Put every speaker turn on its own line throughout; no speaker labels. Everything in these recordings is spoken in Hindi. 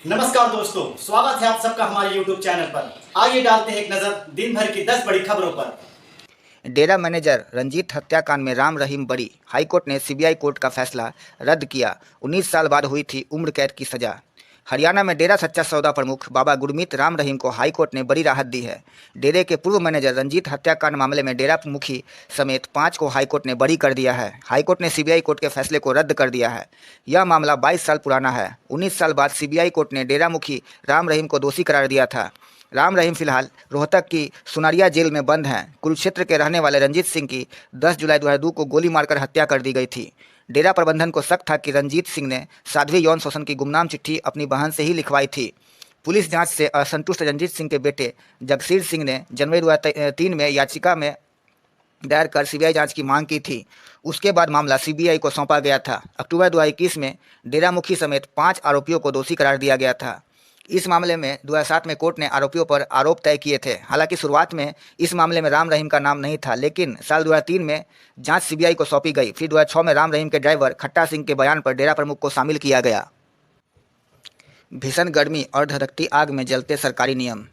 नमस्कार दोस्तों, स्वागत है आप सबका हमारे YouTube चैनल पर। आइए डालते हैं एक नजर दिन भर की 10 बड़ी खबरों पर।
डेरा मैनेजर रंजीत हत्याकांड में राम रहीम बरी, हाईकोर्ट ने सीबीआई कोर्ट का फैसला रद्द किया। 19 साल बाद हुई थी उम्र कैद की सजा। हरियाणा में डेरा सच्चा सौदा प्रमुख बाबा गुरमीत राम रहीम को हाईकोर्ट ने बड़ी राहत दी है। डेरे के पूर्व मैनेजर रंजीत हत्याकांड मामले में डेरा मुखी समेत 5 को हाईकोर्ट ने बरी कर दिया है। हाईकोर्ट ने सीबीआई कोर्ट के फैसले को रद्द कर दिया है। यह मामला 22 साल पुराना है। 19 साल बाद सीबीआई कोर्ट ने डेरा मुखी राम रहीम को दोषी करार दिया था। राम रहीम फिलहाल रोहतक की सुनारिया जेल में बंद हैं। कुरुक्षेत्र के रहने वाले रंजीत सिंह की 10 जुलाई 2002 को गोली मारकर हत्या कर दी गई थी। डेरा प्रबंधन को शक था कि रंजीत सिंह ने साध्वी यौन शोषण की गुमनाम चिट्ठी अपनी बहन से ही लिखवाई थी। पुलिस जांच से असंतुष्ट रंजीत सिंह के बेटे जगसीर सिंह ने जनवरी 2003 में याचिका में दायर कर सीबीआई जांच की मांग की थी। उसके बाद मामला सीबीआई को सौंपा गया था। अक्टूबर 2021 में डेरा मुखी समेत 5 आरोपियों को दोषी करार दिया गया था। इस मामले में 2007 में कोर्ट ने आरोपियों पर आरोप तय किए थे। हालांकि शुरुआत में इस मामले में राम रहीम का नाम नहीं था, लेकिन साल 2003 में जांच सीबीआई को सौंपी गई। फिर 2006 में राम रहीम के ड्राइवर खट्टा सिंह के बयान पर डेरा प्रमुख को शामिल किया गया। भीषण गर्मी और धधकती आग में जलते सरकारी नियम।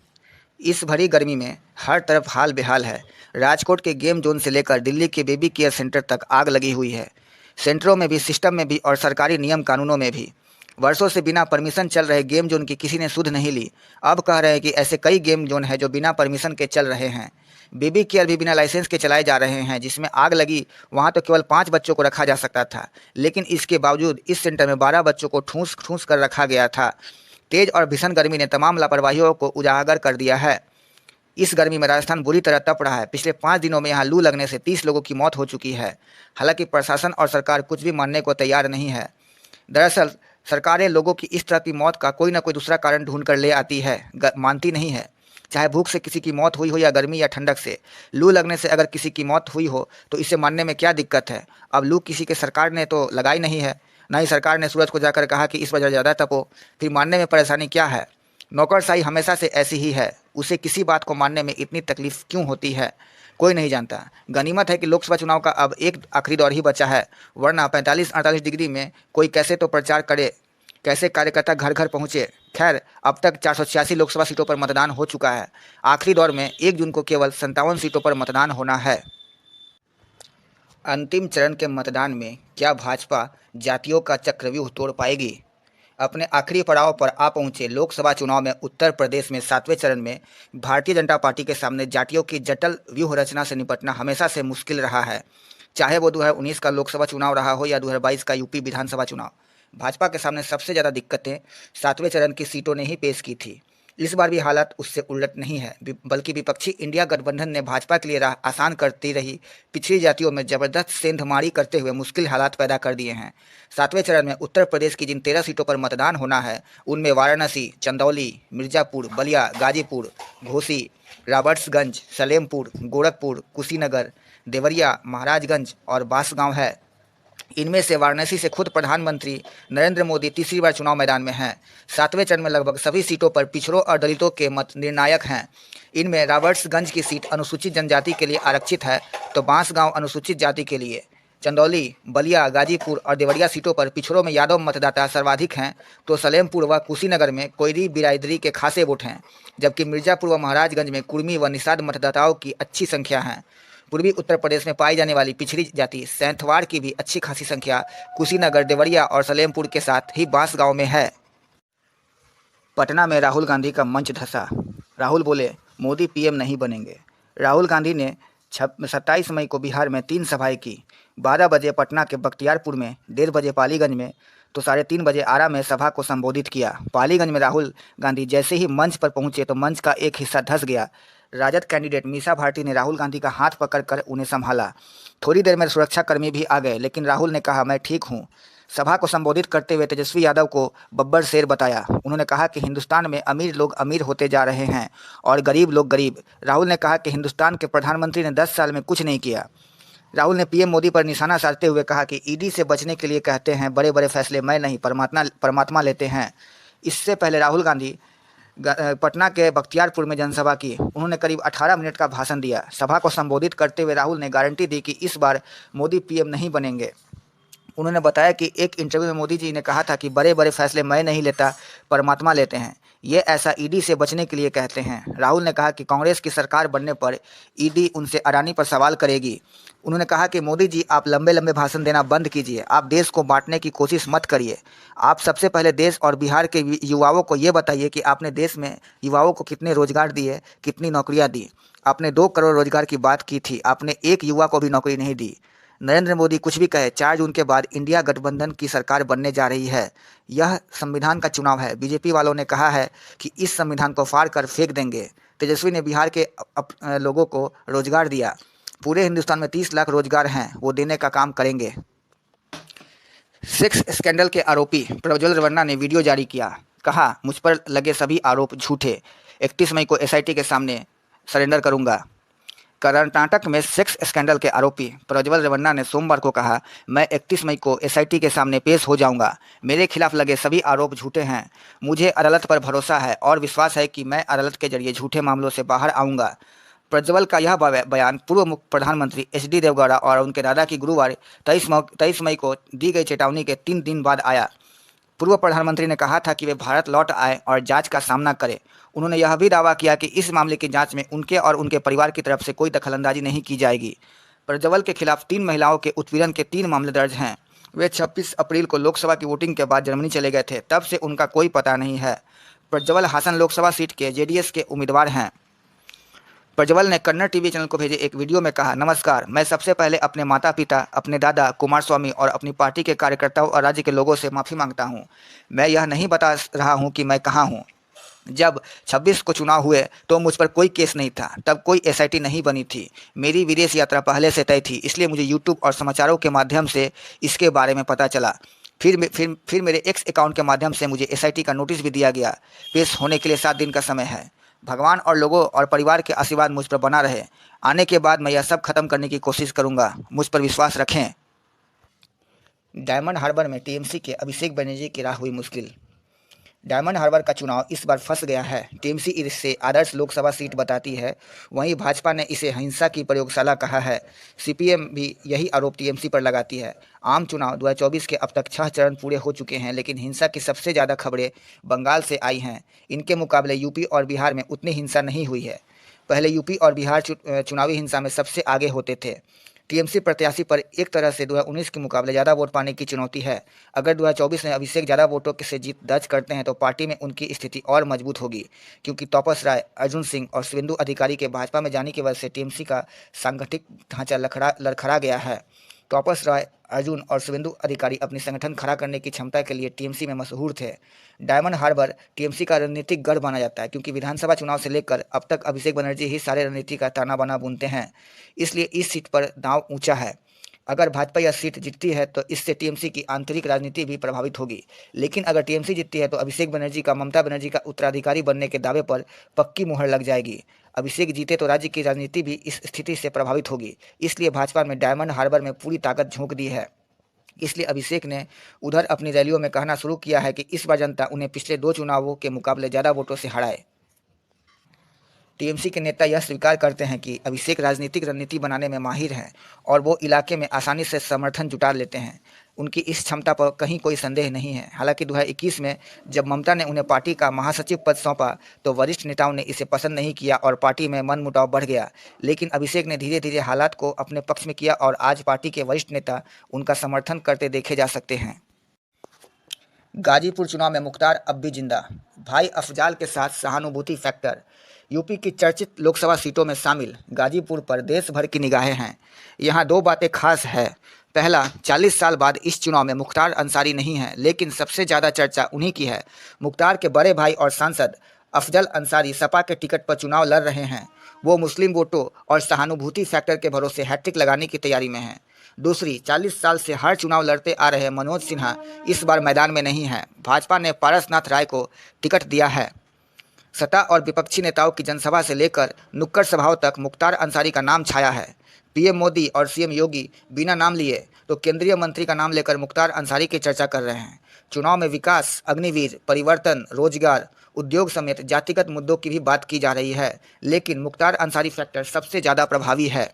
इस भरी गर्मी में हर तरफ हाल बेहाल है। राजकोट के गेम जोन से लेकर दिल्ली के बेबी केयर सेंटर तक आग लगी हुई है। सेंटरों में भी, सिस्टम में भी और सरकारी नियम कानूनों में भी। वर्षों से बिना परमिशन चल रहे गेम जोन की किसी ने सुध नहीं ली। अब कह रहे हैं कि ऐसे कई गेम जोन हैं जो बिना परमिशन के चल रहे हैं। बेबी केयर भी बिना लाइसेंस के चलाए जा रहे हैं। जिसमें आग लगी वहाँ तो केवल 5 बच्चों को रखा जा सकता था, लेकिन इसके बावजूद इस सेंटर में 12 बच्चों को ठूंस ठूंस कर रखा गया था। तेज और भीषण गर्मी ने तमाम लापरवाहियों को उजागर कर दिया है। इस गर्मी में राजस्थान बुरी तरह तप रहा है। पिछले 5 दिनों में यहाँ लू लगने से 30 लोगों की मौत हो चुकी है। हालांकि प्रशासन और सरकार कुछ भी मानने को तैयार नहीं है। दरअसल सरकारें लोगों की इस तरह की मौत का कोई ना कोई दूसरा कारण ढूंढ कर ले आती है, मानती नहीं है। चाहे भूख से किसी की मौत हुई हो या गर्मी या ठंडक से। लू लगने से अगर किसी की मौत हुई हो तो इसे मानने में क्या दिक्कत है। अब लू किसी के सरकार ने तो लगाई नहीं है, ना ही सरकार ने सूरज को जाकर कहा कि इस वजह ज़्यादा तपो। फिर मानने में परेशानी क्या है। नौकरशाही हमेशा से ऐसी ही है। उसे किसी बात को मानने में इतनी तकलीफ क्यों होती है, कोई नहीं जानता। गनीमत है कि लोकसभा चुनाव का अब एक आखिरी दौर ही बचा है, वरना 45-48 डिग्री में कोई कैसे तो प्रचार करे, कैसे कार्यकर्ता घर घर पहुंचे। खैर, अब तक 486 लोकसभा सीटों पर मतदान हो चुका है। आखिरी दौर में 1 जून को केवल 57 सीटों पर मतदान होना है। अंतिम चरण के मतदान में क्या भाजपा जातियों का चक्रव्यूह तोड़ पाएगी। अपने आखिरी पड़ाव पर आ पहुंचे लोकसभा चुनाव में उत्तर प्रदेश में 7वें चरण में भारतीय जनता पार्टी के सामने जातियों की जटिल व्यूह रचना से निपटना हमेशा से मुश्किल रहा है। चाहे वो 2019 का लोकसभा चुनाव रहा हो या 2022 का यूपी विधानसभा चुनाव, भाजपा के सामने सबसे ज़्यादा दिक्कतें 7वें चरण की सीटों ने ही पेश की थी। इस बार भी हालात उससे उलट नहीं है, बल्कि विपक्षी इंडिया गठबंधन ने भाजपा के लिए राह आसान करती रही पिछड़ी जातियों में जबरदस्त सेंधमारी करते हुए मुश्किल हालात पैदा कर दिए हैं। 7वें चरण में उत्तर प्रदेश की जिन 13 सीटों पर मतदान होना है, उनमें वाराणसी, चंदौली, मिर्ज़ापुर, बलिया, गाजीपुर, घोसी, रॉबर्ट्सगंज, सलेमपुर, गोरखपुर, कुशीनगर, देवरिया, महाराजगंज और बांसगांव है। इनमें से वाराणसी से खुद प्रधानमंत्री नरेंद्र मोदी तीसरी बार चुनाव मैदान में हैं। 7वें चरण में लगभग सभी सीटों पर पिछड़ों और दलितों के मत निर्णायक हैं। इनमें रॉबर्ट्सगंज की सीट अनुसूचित जनजाति के लिए आरक्षित है, तो बांसगांव अनुसूचित जाति के लिए। चंदौली, बलिया, गाजीपुर और देवरिया सीटों पर पिछड़ों में यादव मतदाता सर्वाधिक हैं, तो सलेमपुर व कुशीनगर में कोयरी बिरादरी के खासे वोट हैं, जबकि मिर्ज़ापुर व महाराजगंज में कुर्मी व निषाद मतदाताओं की अच्छी संख्या है। पूर्वी उत्तर प्रदेश में पाई जाने वाली पिछड़ी जाति सैंथवाड़ की भी अच्छी खासी संख्या कुशीनगर, देवरिया और सलेमपुर के साथ ही बांसगांव में है। पटना में राहुल गांधी का मंच धंसा। राहुल बोले, मोदी पीएम नहीं बनेंगे। राहुल गांधी ने 27 मई को बिहार में 3 सभाएं की। 12 बजे पटना के बख्तियारपुर में, 1:30 बजे पालीगंज में, तो 3:30 बजे आरा में सभा को संबोधित किया। पालीगंज में राहुल गांधी जैसे ही मंच पर पहुंचे तो मंच का एक हिस्सा धंस गया। राजद कैंडिडेट मीसा भारती ने राहुल गांधी का हाथ पकड़कर उन्हें संभाला। थोड़ी देर में सुरक्षाकर्मी भी आ गए, लेकिन राहुल ने कहा, मैं ठीक हूँ। सभा को संबोधित करते हुए तेजस्वी यादव को बब्बर शेर बताया। उन्होंने कहा कि हिंदुस्तान में अमीर लोग अमीर होते जा रहे हैं और गरीब लोग गरीब। राहुल ने कहा कि हिंदुस्तान के प्रधानमंत्री ने 10 साल में कुछ नहीं किया। राहुल ने पीएम मोदी पर निशाना साधते हुए कहा कि ईडी से बचने के लिए कहते हैं, बड़े बड़े फैसले मैं नहीं परमात्मा लेते हैं। इससे पहले राहुल गांधी पटना के बख्तियारपुर में जनसभा की। उन्होंने करीब 18 मिनट का भाषण दिया। सभा को संबोधित करते हुए राहुल ने गारंटी दी कि इस बार मोदी पीएम नहीं बनेंगे। उन्होंने बताया कि एक इंटरव्यू में मोदी जी ने कहा था कि बड़े बड़े फैसले मैं नहीं लेता, परमात्मा लेते हैं। ये ऐसा ईडी से बचने के लिए कहते हैं। राहुल ने कहा कि कांग्रेस की सरकार बनने पर ईडी उनसे अडानी पर सवाल करेगी। उन्होंने कहा कि मोदी जी, आप लंबे लंबे भाषण देना बंद कीजिए, आप देश को बांटने की कोशिश मत करिए। आप सबसे पहले देश और बिहार के युवाओं को ये बताइए कि आपने देश में युवाओं को कितने रोजगार दिए, कितनी नौकरियां दी। आपने 2 करोड़ रोजगार की बात की थी, आपने एक युवा को भी नौकरी नहीं दी। नरेंद्र मोदी कुछ भी कहे, 4 जून के बाद इंडिया गठबंधन की सरकार बनने जा रही है। यह संविधान का चुनाव है। बीजेपी वालों ने कहा है कि इस संविधान को फाड़ कर फेंक देंगे। तेजस्वी ने बिहार के लोगों को रोजगार दिया। पूरे हिंदुस्तान में 30 लाख रोजगार हैं, वो देने का काम करेंगे। सेक्स स्कैंडल के आरोपी प्रज्वल रेवन्ना ने वीडियो जारी किया। कहा, मुझ पर लगे सभी आरोप झूठे, 31 मई को एसआईटी के सामने सरेंडर करूंगा। कर्नाटक में सेक्स स्कैंडल के आरोपी प्रज्वल रेवन्ना ने सोमवार को कहा, मैं 31 मई को एसआईटी के सामने पेश हो जाऊंगा। मेरे खिलाफ लगे सभी आरोप झूठे हैं। मुझे अदालत पर भरोसा है और विश्वास है कि मैं अदालत के जरिए झूठे मामलों से बाहर आऊंगा। प्रज्वल का यह बयान पूर्व प्रधानमंत्री एचडी देवगौड़ा और उनके दादा की गुरुवार 23 मई को दी गई चेतावनी के 3 दिन बाद आया। पूर्व प्रधानमंत्री ने कहा था कि वे भारत लौट आए और जांच का सामना करें। उन्होंने यह भी दावा किया कि इस मामले की जांच में उनके और उनके परिवार की तरफ से कोई दखलंदाजी नहीं की जाएगी। प्रज्वल के खिलाफ 3 महिलाओं के उत्पीड़न के 3 मामले दर्ज हैं। वे 26 अप्रैल को लोकसभा की वोटिंग के बाद जर्मनी चले गए थे, तब से उनका कोई पता नहीं है। प्रज्वल हासन लोकसभा सीट के जेडीएस के उम्मीदवार हैं। प्रज्वल ने कन्नड़ टीवी चैनल को भेजे एक वीडियो में कहा, नमस्कार, मैं सबसे पहले अपने माता पिता, अपने दादा कुमारस्वामी और अपनी पार्टी के कार्यकर्ताओं और राज्य के लोगों से माफ़ी मांगता हूं। मैं यह नहीं बता रहा हूं कि मैं कहां हूं। जब 26 को चुनाव हुए तो मुझ पर कोई केस नहीं था, तब कोई एसआईटी नहीं बनी थी। मेरी विदेश यात्रा पहले से तय थी, इसलिए मुझे यूट्यूब और समाचारों के माध्यम से इसके बारे में पता चला। फिर मेरे एक्स अकाउंट के माध्यम से मुझे एसआईटी का नोटिस भी दिया गया। पेश होने के लिए 7 दिन का समय है। भगवान और लोगों और परिवार के आशीर्वाद मुझ पर बना रहे। आने के बाद मैं यह सब खत्म करने की कोशिश करूंगा। मुझ पर विश्वास रखें। डायमंड हार्बर में टीएमसी के अभिषेक बनर्जी की राह हुई मुश्किल। डायमंड हार्बर का चुनाव इस बार फंस गया है। टीएमसी इसे आदर्श लोकसभा सीट बताती है, वहीं भाजपा ने इसे हिंसा की प्रयोगशाला कहा है। सीपीएम भी यही आरोप टीएमसी पर लगाती है। आम चुनाव 2024 के अब तक 6 चरण पूरे हो चुके हैं, लेकिन हिंसा की सबसे ज़्यादा खबरें बंगाल से आई हैं। इनके मुकाबले यूपी और बिहार में उतनी हिंसा नहीं हुई है। पहले यूपी और बिहार चुनावी हिंसा में सबसे आगे होते थे। टीएमसी प्रत्याशी पर एक तरह से 2019 के मुकाबले ज़्यादा वोट पाने की चुनौती है। अगर 2024 में अभिषेक ज़्यादा वोटों से जीत दर्ज करते हैं तो पार्टी में उनकी स्थिति और मजबूत होगी, क्योंकि तापस राय, अर्जुन सिंह और शिवेंदु अधिकारी के भाजपा में जाने की वजह से टीएमसी का सांगठनिक ढांचा लड़खड़ा गया है। तापस राय, अर्जुन और शिवेंदु अधिकारी अपनी संगठन खड़ा करने की क्षमता के लिए टीएमसी में मशहूर थे। डायमंड हार्बर टीएमसी का रणनीतिक गढ़ माना जाता है, क्योंकि विधानसभा चुनाव से लेकर अब तक अभिषेक बनर्जी ही सारे रणनीति का ताना बाना बुनते हैं। इसलिए इस सीट पर दांव ऊंचा है। अगर भाजपा यह सीट जीतती है तो इससे टीएमसी की आंतरिक राजनीति भी प्रभावित होगी। लेकिन अगर टीएमसी जीतती है तो अभिषेक बनर्जी का ममता बनर्जी का उत्तराधिकारी बनने के दावे पर पक्की मुहर लग जाएगी। अभिषेक जीते तो राज्य की राजनीति भी इस स्थिति से प्रभावित होगी। इसलिए भाजपा में डायमंड हार्बर में पूरी ताकत झोंक दी है। इसलिए अभिषेक ने उधर अपनी रैलियों में कहना शुरू किया है कि इस बार जनता उन्हें पिछले 2 चुनावों के मुकाबले ज़्यादा वोटों से हराए। टीएमसी के नेता यह स्वीकार करते हैं कि अभिषेक राजनीतिक रणनीति बनाने में माहिर हैं और वो इलाके में आसानी से समर्थन जुटा लेते हैं। उनकी इस क्षमता पर कहीं कोई संदेह नहीं है। हालांकि 2021 में जब ममता ने उन्हें पार्टी का महासचिव पद सौंपा तो वरिष्ठ नेताओं ने इसे पसंद नहीं किया और पार्टी में मनमुटाव बढ़ गया। लेकिन अभिषेक ने धीरे धीरे हालात को अपने पक्ष में किया और आज पार्टी के वरिष्ठ नेता उनका समर्थन करते देखे जा सकते हैं। गाजीपुर चुनाव में मुख्तार अब भी जिंदा, भाई अफजाल के साथ सहानुभूति फैक्टर। यूपी की चर्चित लोकसभा सीटों में शामिल गाजीपुर पर देश भर की निगाहें हैं। यहाँ 2 बातें खास है। पहला, 40 साल बाद इस चुनाव में मुख्तार अंसारी नहीं है, लेकिन सबसे ज़्यादा चर्चा उन्हीं की है। मुख्तार के बड़े भाई और सांसद अफजल अंसारी सपा के टिकट पर चुनाव लड़ रहे हैं। वो मुस्लिम वोटों और सहानुभूति फैक्टर के भरोसे हैट्रिक लगाने की तैयारी में हैं। दूसरी, 40 साल से हर चुनाव लड़ते आ रहे मनोज सिन्हा इस बार मैदान में नहीं हैं। भाजपा ने पारसनाथ राय को टिकट दिया है। सत्ता और विपक्षी नेताओं की जनसभा से लेकर नुक्कड़ सभाओं तक मुख्तार अंसारी का नाम छाया है। पीएम मोदी और सीएम योगी बिना नाम लिए तो केंद्रीय मंत्री का नाम लेकर मुख्तार अंसारी की चर्चा कर रहे हैं। चुनाव में विकास, अग्निवीर, परिवर्तन, रोजगार, उद्योग समेत जातिगत मुद्दों की भी बात की जा रही है, लेकिन मुख्तार अंसारी फैक्टर सबसे ज़्यादा प्रभावी है।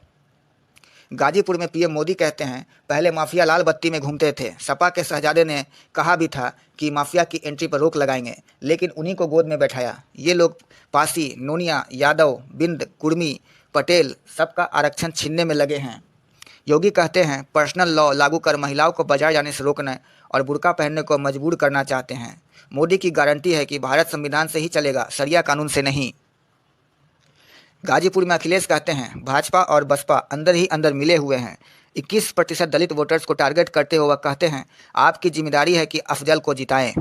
गाजीपुर में पीएम मोदी कहते हैं, पहले माफिया लाल बत्ती में घूमते थे। सपा के शहजादे ने कहा भी था कि माफिया की एंट्री पर रोक लगाएंगे, लेकिन उन्हीं को गोद में बैठाया। ये लोग पासी, नोनिया, यादव, बिंद, कुर्मी, पटेल सबका आरक्षण छीनने में लगे हैं। योगी कहते हैं, पर्सनल लॉ लागू कर महिलाओं को बाजार जाने से रोकने और बुर्का पहनने को मजबूर करना चाहते हैं। मोदी की गारंटी है कि भारत संविधान से ही चलेगा, शरिया कानून से नहीं। गाजीपुर में अखिलेश कहते हैं, भाजपा और बसपा अंदर ही अंदर मिले हुए हैं। 21% दलित वोटर्स को टारगेट करते हुए कहते हैं, आपकी जिम्मेदारी है कि अफजल को जिताएं।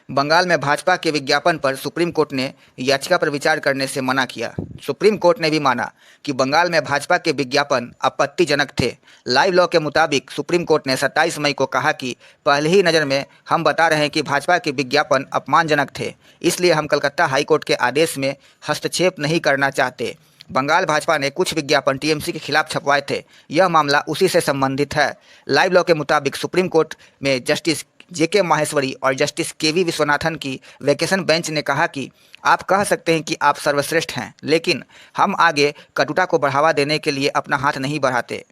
बंगाल में भाजपा के विज्ञापन पर सुप्रीम कोर्ट ने याचिका पर विचार करने से मना किया। सुप्रीम कोर्ट ने भी माना कि बंगाल में भाजपा के विज्ञापन आपत्तिजनक थे। लाइव लॉ के मुताबिक सुप्रीम कोर्ट ने 27 मई को कहा कि पहले ही नज़र में हम बता रहे हैं कि भाजपा के विज्ञापन अपमानजनक थे, इसलिए हम कलकत्ता हाईकोर्ट के आदेश में हस्तक्षेप नहीं करना चाहते। बंगाल भाजपा ने कुछ विज्ञापन टीएमसी के खिलाफ छपवाए थे, यह मामला उसी से संबंधित है। लाइव लॉ के मुताबिक सुप्रीम कोर्ट में जस्टिस जेके माहेश्वरी और जस्टिस केवी विश्वनाथन की वेकेशन बेंच ने कहा कि आप कह सकते हैं कि आप सर्वश्रेष्ठ हैं, लेकिन हम आगे कटुता को बढ़ावा देने के लिए अपना हाथ नहीं बढ़ाते।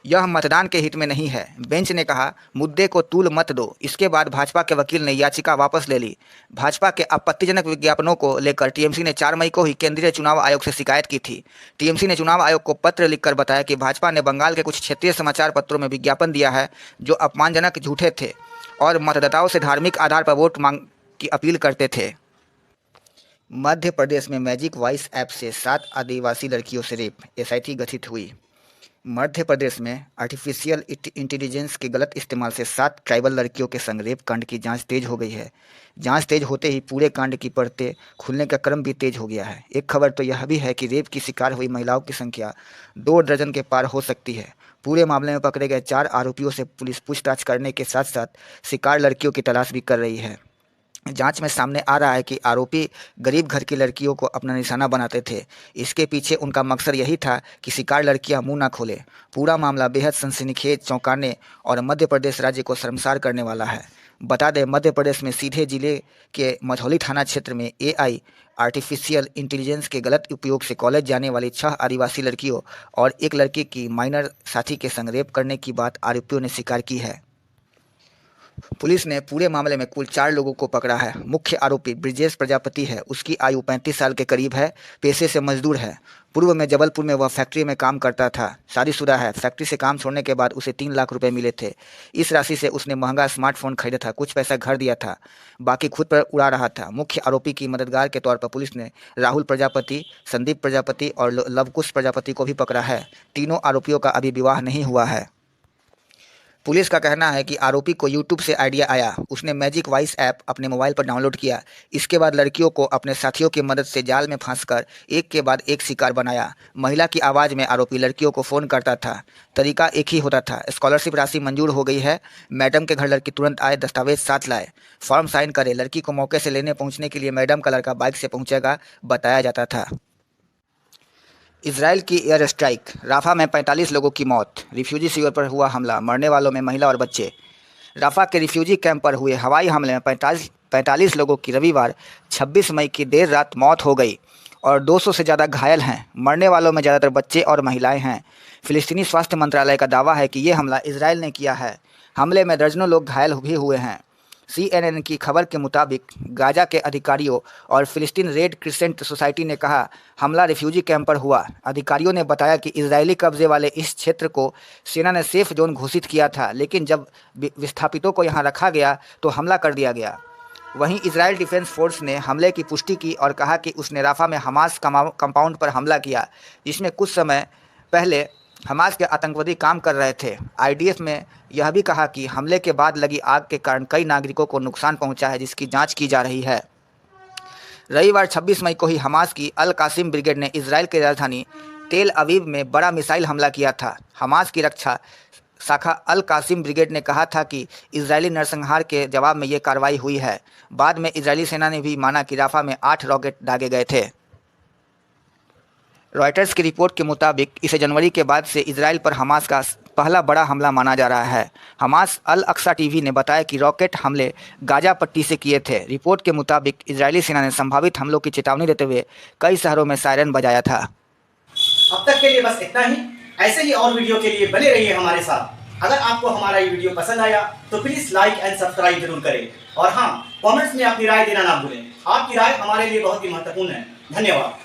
यह मतदान के हित में नहीं है। बेंच ने कहा, मुद्दे को तूल मत दो। इसके बाद भाजपा के वकील ने याचिका वापस ले ली। भाजपा के आपत्तिजनक विज्ञापनों को लेकर टीएमसी ने 4 मई को ही केंद्रीय चुनाव आयोग से शिकायत की थी। टीएमसी ने चुनाव आयोग को पत्र लिखकर बताया कि भाजपा ने बंगाल के कुछ क्षेत्रीय समाचार पत्रों में विज्ञापन दिया है जो अपमानजनक, झूठे थे और मतदाताओं से धार्मिक आधार पर वोट मांग की अपील करते थे। मध्य प्रदेश में मैजिक वॉइस ऐप से 7 आदिवासी लड़कियों से रेप, एसआईटी गठित हुई। मध्य प्रदेश में आर्टिफिशियल इंटेलिजेंस के गलत इस्तेमाल से 7 ट्राइबल लड़कियों के संग रेप कांड की जांच तेज हो गई है। जांच तेज होते ही पूरे कांड की परतें खुलने का क्रम भी तेज हो गया है। एक खबर तो यह भी है कि रेप की शिकार हुई महिलाओं की संख्या 2 दर्जन के पार हो सकती है। पूरे मामले में पकड़े गए 4 आरोपियों से पुलिस पूछताछ करने के साथ साथ शिकार लड़कियों की तलाश भी कर रही है। जांच में सामने आ रहा है कि आरोपी गरीब घर की लड़कियों को अपना निशाना बनाते थे। इसके पीछे उनका मकसद यही था कि शिकार लड़कियां मुंह ना खोलें। पूरा मामला बेहद सनसनीखेज, चौंकाने और मध्य प्रदेश राज्य को शर्मसार करने वाला है। बता दें, मध्य प्रदेश में सीधे जिले के मझौली थाना क्षेत्र में एआई आर्टिफिशियल इंटेलिजेंस के गलत उपयोग से कॉलेज जाने वाली 6 आदिवासी लड़कियों और एक लड़की की माइनर साथी के संग रेप करने की बात आरोपियों ने स्वीकार की है। पुलिस ने पूरे मामले में कुल 4 लोगों को पकड़ा है। मुख्य आरोपी ब्रिजेश प्रजापति है। उसकी आयु 35 साल के करीब है। पेशे से मजदूर है। पूर्व में जबलपुर में वह फैक्ट्री में काम करता था। शादीशुदा है। फैक्ट्री से काम छोड़ने के बाद उसे 3 लाख रुपए मिले थे। इस राशि से उसने महंगा स्मार्टफोन खरीदा था, कुछ पैसा घर दिया था, बाकी खुद पर उड़ा रहा था। मुख्य आरोपी की मददगार के तौर पर पुलिस ने राहुल प्रजापति, संदीप प्रजापति और लवकुश प्रजापति को भी पकड़ा है। तीनों आरोपियों का अभी विवाह नहीं हुआ है। पुलिस का कहना है कि आरोपी को यूट्यूब से आइडिया आया। उसने मैजिक वॉइस ऐप अपने मोबाइल पर डाउनलोड किया। इसके बाद लड़कियों को अपने साथियों की मदद से जाल में फंसकर एक के बाद एक शिकार बनाया। महिला की आवाज़ में आरोपी लड़कियों को फ़ोन करता था। तरीका एक ही होता था। स्कॉलरशिप राशि मंजूर हो गई है, मैडम के घर लड़की तुरंत आए, दस्तावेज साथ लाए, फॉर्म साइन करे। लड़की को मौके से लेने पहुँचने के लिए मैडम का लड़का बाइक से पहुँचेगा बताया जाता था। इजराइल की एयर स्ट्राइक, राफा में 45 लोगों की मौत। रिफ्यूजी शिविर पर हुआ हमला, मरने वालों में महिला और बच्चे। राफा के रिफ्यूजी कैंप पर हुए हवाई हमले में 45 लोगों की रविवार 26 मई की देर रात मौत हो गई और 200 से ज़्यादा घायल हैं। मरने वालों में ज़्यादातर बच्चे और महिलाएं हैं। फिलिस्तीनी स्वास्थ्य मंत्रालय का दावा है कि ये हमला इजराइल ने किया है। हमले में दर्जनों लोग घायल भी हुए हैं। CNN की खबर के मुताबिक गाजा के अधिकारियों और फिलिस्तीन रेड क्रिसेंट सोसाइटी ने कहा, हमला रिफ्यूजी कैंप पर हुआ। अधिकारियों ने बताया कि इजरायली कब्जे वाले इस क्षेत्र को सेना ने सेफ जोन घोषित किया था, लेकिन जब विस्थापितों को यहां रखा गया तो हमला कर दिया गया। वहीं इजराइल डिफेंस फोर्स ने हमले की पुष्टि की और कहा कि उसने राफा में हमास कंपाउंड पर हमला किया, जिसमें कुछ समय पहले हमास के आतंकवादी काम कर रहे थे। IDF में यह भी कहा कि हमले के बाद लगी आग के कारण कई नागरिकों को नुकसान पहुंचा है, जिसकी जांच की जा रही है। रविवार 26 मई को ही हमास की अल कासिम ब्रिगेड ने इजराइल की राजधानी तेल अवीव में बड़ा मिसाइल हमला किया था। हमास की रक्षा शाखा अल कासिम ब्रिगेड ने कहा था कि इजरायली नरसंहार के जवाब में ये कार्रवाई हुई है। बाद में इजरायली सेना ने भी माना कि राफा में 8 रॉकेट दागे गए थे। रॉयटर्स की रिपोर्ट के मुताबिक इसे जनवरी के बाद से इजराइल पर हमास का पहला बड़ा हमला माना जा रहा है। हमास अल अक्सा टीवी ने बताया कि रॉकेट हमले गाजा पट्टी से किए थे। रिपोर्ट के मुताबिक इजरायली सेना ने संभावित हमलों की चेतावनी देते हुए कई शहरों में सायरन बजाया था।
अब तक के लिए बस इतना ही। ऐसे ही और वीडियो के लिए बने रहिए हमारे साथ। अगर आपको हमारा ये वीडियो पसंद आया तो प्लीज लाइक एंड सब्सक्राइब जरूर करें और हाँ, कमेंट्स में अपनी राय देना ना भूलें। आपकी राय हमारे लिए बहुत ही महत्वपूर्ण है। धन्यवाद।